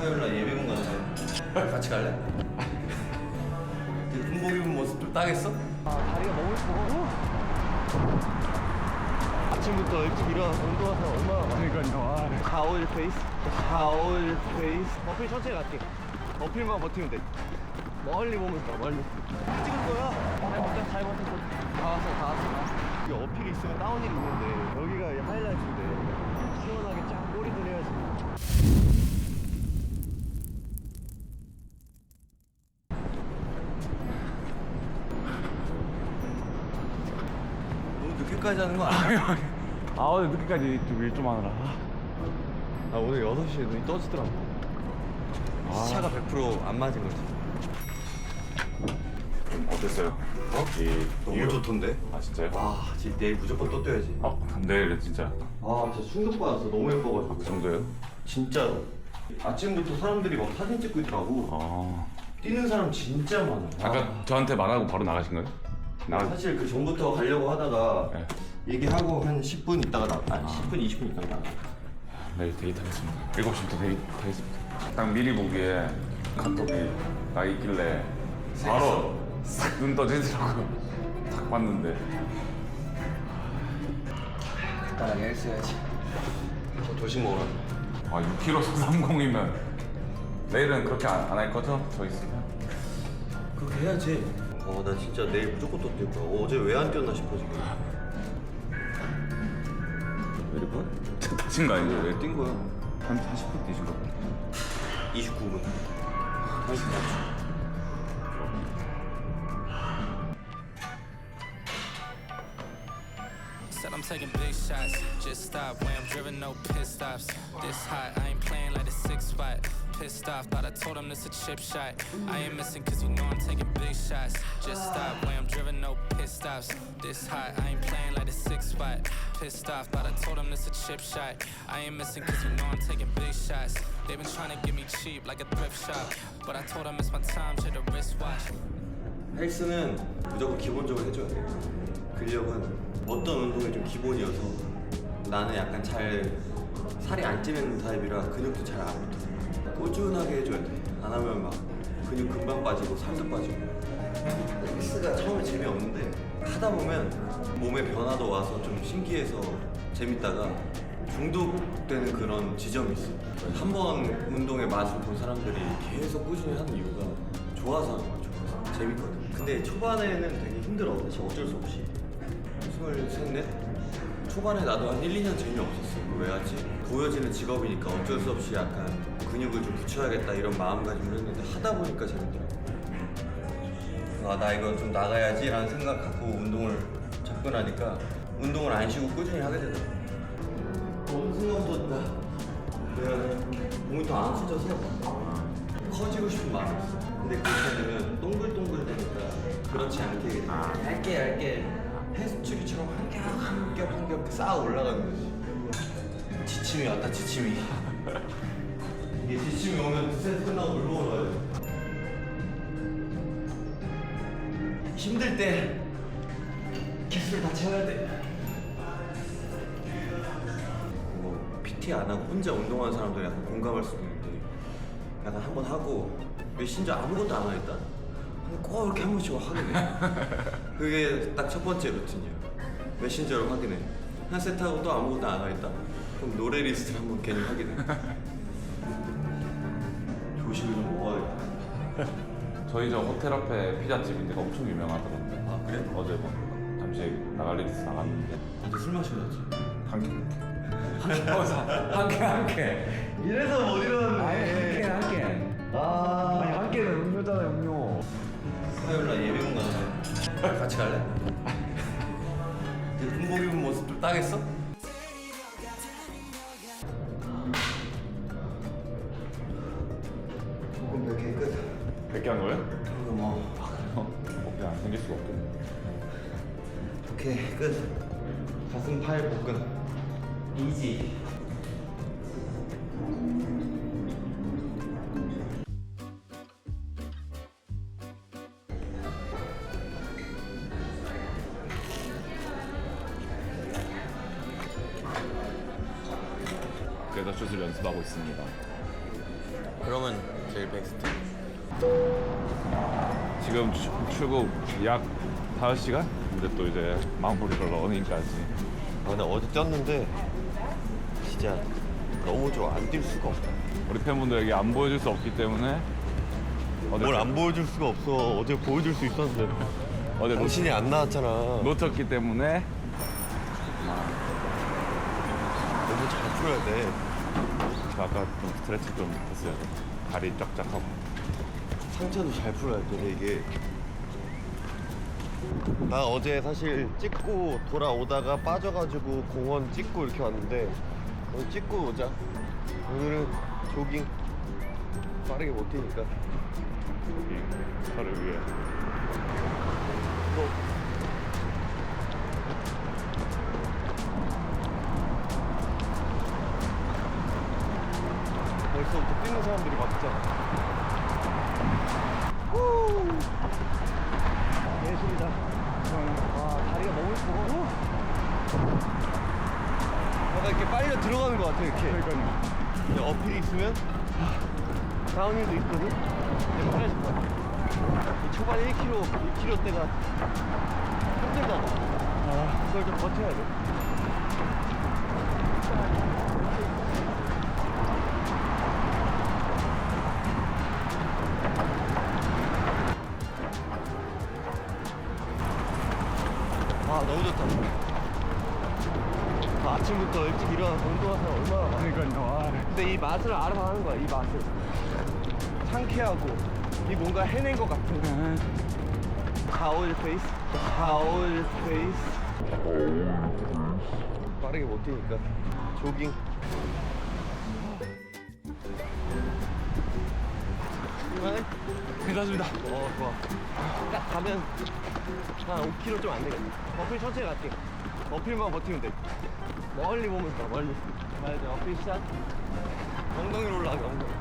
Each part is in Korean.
화요일날 예비군 가는데 같이 갈래? 그 군복 입은 모습 좀 따겠어? 다리가 너무 예뻐. 아침부터 일찍 일어나서 운동해서 얼마나 그러니까요. 가오일 페이스? 가오일 페이스. 어필 천천히 갈게. 어필만 버티면 돼. 멀리 보면서 멀리. 찍을 거야. 잘 버텼어. 다 왔어. 이 어필이 있으면 다운힐이 있는데 여기가 이 하이라이트인데 시원하게 쫙 꼬리들 해야지. 너무 늦게까지 하는 거 아니야? 아 오늘 늦게까지 좀 일 좀 하느라. 아 오늘 6시에 눈이 떠지더라고. 시차가 100% 안 맞은 거지. 어땠어요? 너무 좋던데? 아 진짜요? 와, 진짜 내일 무조건 또 뛰어야지. 내일 진짜 아, 진짜 충격받았어. 너무 예뻐가지고. 그 정도예요? 진짜로. 아침부터 사람들이 막 사진 찍고 있더라고. 아 뛰는 사람 진짜 많아. 아까 저한테 말하고 바로 나가신 거예요? 사실 그 전부터 가려고 하다가 네. 얘기하고 한 10분 있다가 아니 10분 20분 있다가 나가. 내일 데이트 하겠습니다. 7시부터 데이트 하겠습니다. 딱 미리 보기에 카톡이 나 있길래 바로 싹 눈 떠지더라고요. 딱 봤는데 간단하게 했어야지. 조식 먹으러. 아 6kg 30이면 내일은 그렇게 안 할 거죠? 저 있으면? 그렇게 해야지. 나 진짜 내일 무조건 또 뛸 거야. 어제 왜 안 뛰었나 싶어 지금. 몇 분? 다친 거 아니죠? 왜 뛴 거야? 한 40분 뛰신 거 같아요. 29분. 44초. Said I'm taking big shots, just stop when I'm driven, no pit stops. This hot, I ain't playing like a 6-5. Pissed off, thought I told him this a chip shot. I ain't missing cause you know I'm taking big shots. Just stop when I'm driven, no pit stops. This hot, I ain't playing like a 6-5. Pissed off, thought I told him this a chip shot. I ain't missing cause you know I'm taking big shots. They've been trying to get me cheap like a thrift shop. But I told them it's my time, check the wristwatch. 헬스는 무조건 기본적으로 해줘야 돼. 근력은 어떤 운동이 좀 기본이어서 나는 약간 잘 살이 안 찌는 타입이라 근육도 잘 안 붙어. 꾸준하게 해줘야 돼. 안 하면 막 근육 금방 빠지고 살도 빠지고. 헬스가 처음에 재미없는데 하다 보면 몸의 변화도 와서 좀 신기해서 재밌다가 중독되는 그런 지점이 있어. 한 번 운동의 맛을 본 사람들이 계속 꾸준히 하는 이유가 좋아서 하는 거야. 좋아서. 재밌거든. 근데 초반에는 되게 힘들어. 사실 어쩔 수 없이. 23, 4? 초반에 나도 한 1, 2년 재미없었어. 왜 하지? 보여지는 직업이니까 어쩔 수 없이 약간 근육을 좀 붙여야겠다 이런 마음가짐을 했는데 하다 보니까 재밌더라고. 아, 나 이거 좀 나가야지 라는 생각 갖고 운동을 접근하니까 운동을 안 쉬고 꾸준히 하게 되더라고. 어느 순간부터 내가 몸이 더 안 커져서 커지고 싶은 마음이 있어. 근데 그렇게 되면 동글동글 되니까 그렇지 않게 얇게 헬스추리처럼 한 겹 쌓아 올라가는 거지. 지침이 왔다 지침이. 이게 지침이 오면 세트 끝나고 물 먹으러 가야 돼. 힘들 때 개수를 다 채워야 돼. 뭐 PT 안 하고 혼자 운동하는 사람들이 약간 공감할 수도 있는데 약간 한번 하고 메신저 아무것도 안 하겠다? 꼭 이렇게 한 번씩 확인해. 그게 딱 첫 번째 루틴이야. 메신저를 확인해. 한 세트하고 또 아무것도 안 하겠다? 그럼 노래 리스트를 한번 괜히 확인해. 조식을 좀 먹어야겠다. 저희 저 호텔 앞에 피자집인데 엄청 유명하더라고요. 아, 그래? 어제 뭐 잠시 나갈 일 있어서 나갔는데 근데 술 마셔야지. 한 개. 한 개. 이래서 못 일어났네. 한 개. 아니, 한 개는 음료잖아요, 음료. 화요일날 예비군 가는데 같이 갈래? 그 군복 입은 모습 좀 따겠어? 조금 몇 개 끝. 100개 한 거예요? 그리고 뭐 어깨 안 생길 수가 없겠네. 오케이 끝. 가슴 팔 복근 이지. 그래서 슛을 연습하고 있습니다. 그러면 제일 베스트. 지금 출국 약 5시간? 근데 또 이제 마무리를 러닝까지. 아, 근데 어제 뛰었는데 진짜 너무 좋아. 안 뛸 수가 없어. 우리 팬분들에게 안 보여줄 수 없기 때문에 뭘 안 보여줄 수가 없어. 어제 보여줄 수 있었는데 어제 당신이 안 나왔잖아. 놓쳤기 때문에 너무 잘 풀어야 돼. 아까 좀 스트레치 좀 했어요. 다리 쫙쫙 하고. 상체도 잘 풀어야 돼. 이게 나 어제 사실 찍고 돌아오다가 빠져가지고 공원 찍고 이렇게 왔는데 오늘 찍고 오자. 오늘은 조깅 빠르게 못 뛰니까. 여기 저를 위해. 벌써부터 뛰는 사람들이 많잖아. 예술이다. 와, 다리가 너무 예뻐. 약간 이렇게 빨려 들어가는 것 같아, 이렇게. 그러니까요. 근데 어필이 있으면 다운힐도 있거든? 근데 편해질 것 같아. 이 초반 1km, 2km 때가 힘들다고. 그걸 좀 버텨야 돼. 아, 너무 좋다. 아침부터 일찍 일어나서 운동하면 얼마나 많아. 그러니까요. 근데 이 맛을 알아서 하는 거야, 이 맛을. 상쾌하고, 이 뭔가 해낸 것 같은. 가올 페이스? 가올 페이스? 빠르게 못 뛰니까. 조깅. 이만해? 괜찮습니다. 좋아. 딱 가면 한 5km 좀 안 되겠다. 어필 천천히 갈게. 어필만 버티면 돼. 멀리 보면서 가, 멀리. 가야 돼, 어필 샷. 엉덩이로 올라가, 엉덩이.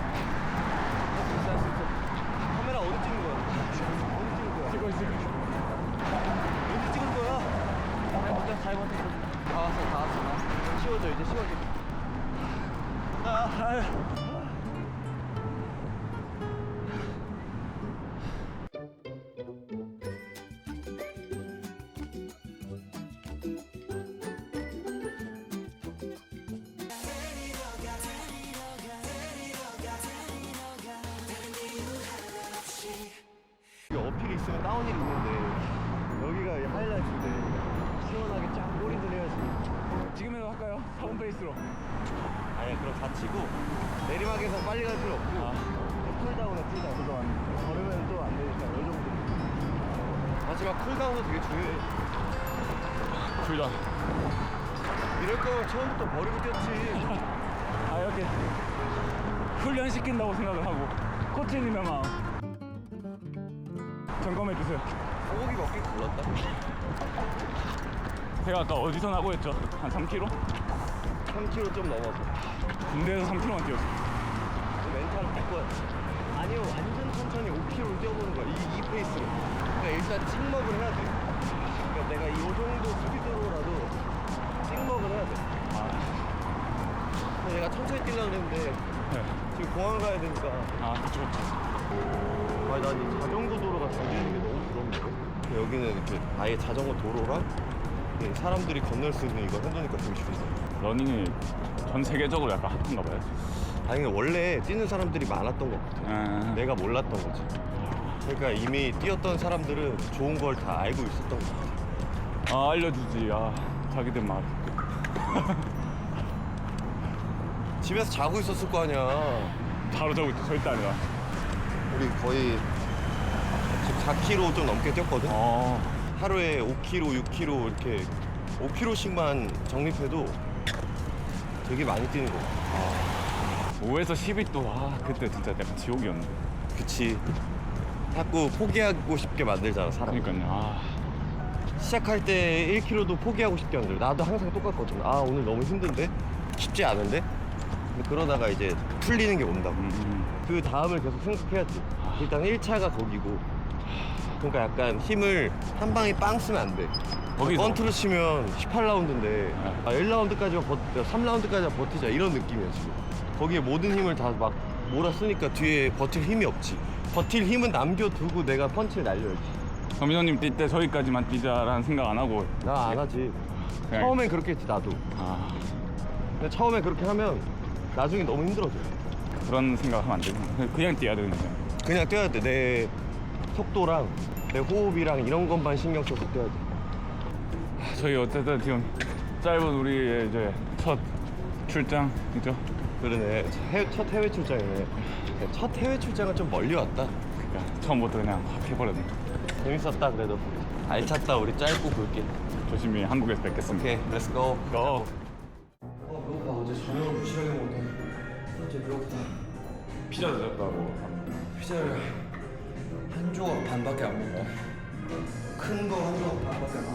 할수 있어, 할 수 있어. 카메라 어디 찍는 거야? 어디 찍는 거야? 찍고 있어요. 어디 찍을 거야? 잘 버텨. 다 왔어. 쉬워져, 이제 쉬워져. 어필이 있으면 다운힐이 있는데 여기가 이 하이라이트인데 시원하게 쫙 꼬리들 해야지. 지금이라도 할까요? 4번 페이스로. 아니야, 그럼 다치고 내리막에서 빨리 갈 필요 없고 쿨다운에 쿨다운. 걸으면 또 안 되니까 이 정도. 하지만 쿨다운도 되게 중요해. 둘 다. 이럴 거면 처음부터 버리고 뛰었지. 아, 이렇게 훈련 시킨다고 생각을 하고 코치님의 마음 점검해 주세요. 소고기 먹기 골랐다. 제가 아까 어디서 나고 했죠? 한 3km? 3km 좀 넘어서. 군대에서 3km만 뛰었어. 멘탈을 바꿔야 돼. 아니요, 완전 천천히 5km를 뛰어보는 거야. 이 페이스로. 그러니까 일단 찍먹을 해야 돼. 그러니까 내가 이 정도 스피드로라도 찍먹을 해야 돼. 근데 내가 천천히 뛰려고 했는데 네. 지금 공항 가야 되니까. 아, 그쵸. 아니, 난 이 자전거 도로가 잘 되는 게 너무 부럽네. 여기는 이렇게 아예 자전거 도로랑 이렇게 사람들이 건널 수 있는 이거 해놓으니까 되게 좋네. 러닝이 전 세계적으로 약간 핫한가 봐요. 아니, 근데 원래 뛰는 사람들이 많았던 것 같아. 아, 내가 몰랐던 거지. 그러니까 이미 뛰었던 사람들은 좋은 걸 다 알고 있었던 것 같아. 아, 알려주지. 아, 자기들 말. 집에서 자고 있었을 거 아니야. 바로 저기 절대 아니라. 우리 거의 지금 4km 좀 넘게 뛰었거든. 하루에 5km, 6km 이렇게 5km씩만 적립해도 되게 많이 뛰는 거야. 5에서 10이 또, 그때 진짜 약간 지옥이었는데. 그치. 자꾸 포기하고 싶게 만들잖아, 사람. 그러니까요. 시작할 때 1km도 포기하고 싶게 만들어. 나도 항상 똑같거든. 아, 오늘 너무 힘든데? 쉽지 않은데? 근데 그러다가 이제 풀리는 게 온다고. 그 다음을 계속 생각해야지. 일단 1차가 거기고. 그러니까 약간 힘을 한 방에 빵 쓰면 안 돼. 거기서 권투로 치면 18라운드인데 1라운드까지만 3라운드까지만 버티자 이런 느낌이야 지금. 거기에 모든 힘을 다 막 몰아쓰니까 뒤에 버틸 힘이 없지. 버틸 힘은 남겨두고 내가 펀치를 날려야지. 서민호님 뛸 때 저기까지만 뛰자라는 생각 안 하고 나 안 하지. 그냥- 처음엔 그렇게 했지 나도. 아, 근데 처음에 그렇게 하면 나중에 너무 힘들어져. 그런 생각하면 안 되고 그냥 뛰어야 되는 거죠. 그냥 뛰어야 돼. 내 속도랑 내 호흡이랑 이런 것만 신경 써서 뛰어야 돼. 저희 어쨌든 지금 짧은 우리의 이제 첫 출장이죠. 그러네. 첫 해외 출장이네. 첫 해외 출장은 좀 멀리 왔다. 그러니까 처음부터 그냥 확 해버렸네. 재밌었다 그래도. 알찼다. 우리 짧고 굵게. 조심히 한국에서 뵙겠습니다. 오케이, 렛츠 고. 고! 배고파. 어제 저녁을 부실하게 먹었다. 진짜 배고프다. 피자 드셨다고. 피자를 한 조각 반밖에 안 먹었다. 큰 거 한 조각 반밖에 안 먹었다.